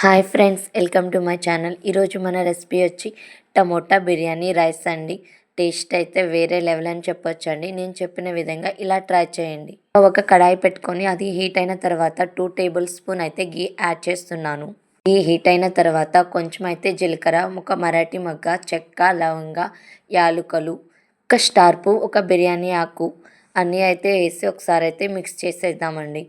Hi friends, welcome to my channel. ఈరోజు మన recipe వచ్చి టమోటా బిర్యానీ రైస్ అండి. టేస్ట్ అయితే వేరే లెవెల్ అని చెప్పొచ్చండి. నేను చెప్పిన విధంగా ఇలా ట్రై చేయండి. ఒక కడాయి పెట్టుకొని అది హీట్ అయిన తర్వాత 2 టేబుల్ స్పూన్ అయితే గీ యాడ్ చేస్తున్నాను. గీ హీట్ అయిన తర్వాత కొంచెం అయితే జీలకర్ర, ఒక మరాఠీ మొగ్గ, చెక్క, లవంగ, యాలుకలు, ఒక స్టార్ పువ్వు, ఒక బిర్యానీ ఆకు అన్నీ అయితే వేసి ఒకసారి అయితే మిక్స్ చేసేద్దామండి.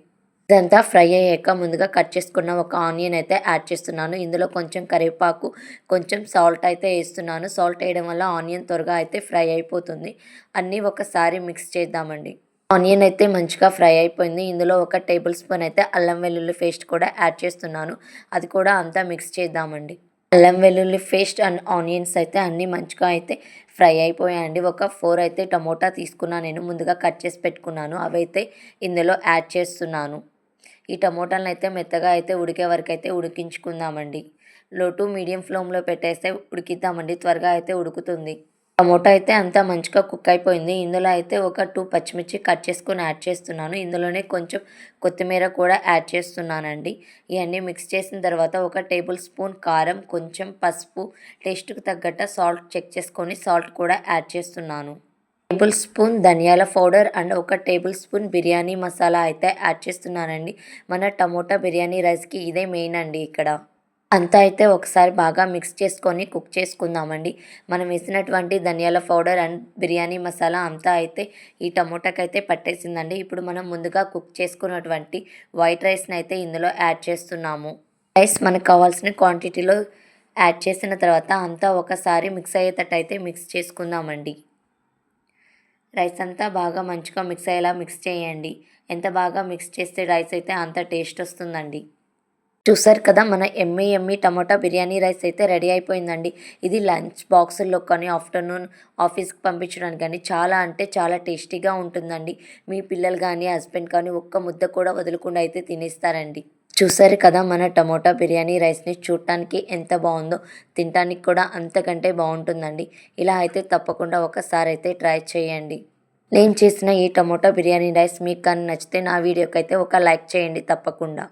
ఇదంతా ఫ్రై అయ్యాక ముందుగా కట్ చేసుకున్న ఒక ఆనియన్ అయితే యాడ్ చేస్తున్నాను. ఇందులో కొంచెం కరివేపాకు, కొంచెం సాల్ట్ అయితే వేస్తున్నాను. సాల్ట్ వేయడం వల్ల ఆనియన్ త్వరగా అయితే ఫ్రై అయిపోతుంది. అన్నీ ఒకసారి మిక్స్ చేద్దామండి. ఆనియన్ అయితే మంచిగా ఫ్రై అయిపోయింది. ఇందులో ఒక టేబుల్ స్పూన్ అయితే అల్లం వెల్లుల్లి పేస్ట్ కూడా యాడ్ చేస్తున్నాను. అది కూడా అంతా మిక్స్ చేద్దామండి. అల్లం వెల్లుల్లి పేస్ట్ అండ్ ఆనియన్స్ అయితే అన్నీ మంచిగా అయితే ఫ్రై అయిపోయాయండి. ఒక 4 అయితే టమోటా తీసుకున్నాను, నేను ముందుగా కట్ చేసి పెట్టుకున్నాను. అవైతే ఇందులో యాడ్ చేస్తున్నాను. ఈ టమోటాలను అయితే మెత్తగా అయితే ఉడికే వరకు అయితే ఉడికించుకుందామండి. లో టు మీడియం ఫ్లేమ్లో పెట్టేస్తే ఉడికిద్దామండి, త్వరగా అయితే ఉడుకుతుంది. టమోటా అయితే అంతా మంచిగా కుక్ అయిపోయింది. ఇందులో అయితే ఒక 2 పచ్చిమిర్చి కట్ చేసుకొని యాడ్ చేస్తున్నాను. ఇందులోనే కొంచెం కొత్తిమీర కూడా యాడ్ చేస్తున్నానండి. ఇవన్నీ మిక్స్ చేసిన తర్వాత ఒక టేబుల్ స్పూన్ కారం, కొంచెం పసుపు, టేస్ట్కి తగ్గట్టు సాల్ట్ చెక్ చేసుకొని సాల్ట్ కూడా యాడ్ చేస్తున్నాను. టేబుల్ స్పూన్ ధనియాల పౌడర్ అండ్ ఒక టేబుల్ స్పూన్ బిర్యానీ మసాలా అయితే యాడ్ చేస్తున్నానండి. మన టమోటా బిర్యానీ రైస్కి ఇదే మెయిన్ అండి. ఇక్కడ అంతా అయితే ఒకసారి బాగా మిక్స్ చేసుకొని కుక్ చేసుకుందామండి. మనం వేసినటువంటి ధనియాల పౌడర్ అండ్ బిర్యానీ మసాలా అంతా అయితే ఈ టమోటాకి అయితే పట్టేసిందండి. ఇప్పుడు మనం ముందుగా కుక్ చేసుకున్నటువంటి వైట్ రైస్ని అయితే ఇందులో యాడ్ చేస్తున్నాము. రైస్ మనకు కావాల్సిన క్వాంటిటీలో యాడ్ చేసిన తర్వాత అంతా ఒకసారి మిక్స్ అయ్యేటట్టు అయితే మిక్స్ చేసుకుందామండి. రైస్ అంతా బాగా మంచిగా మిక్స్ అయ్యేలా మిక్స్ చేయండి. ఎంత బాగా మిక్స్ చేస్తే రైస్ అయితే అంత టేస్ట్ వస్తుందండి. చూసారు కదా, మన ఎమ్మీ టమోటా బిర్యానీ రైస్ అయితే రెడీ అయిపోయిందండి. ఇది లంచ్ బాక్సుల్లో కానీ ఆఫ్టర్నూన్ ఆఫీస్కి పంపించడానికి కానీ చాలా అంటే చాలా టేస్టీగా ఉంటుందండి. మీ పిల్లలు కానీ హస్బెండ్ కానీ ఒక్క ముద్ద కూడా వదలకుండా అయితే తినేస్తారండి. చూసారు కదా, మన టమోటా బిర్యానీ రైస్ని చూడటానికి ఎంత బాగుందో, తినటానికి కూడా అంతకంటే బాగుంటుందండి. ఇలా అయితే తప్పకుండా ఒకసారి అయితే ట్రై చేయండి. నేను చేసిన ఈ టమోటా బిర్యానీ రైస్ మీకు కానీ నచ్చితే నా వీడియోకి అయితే ఒక లైక్ చేయండి తప్పకుండా.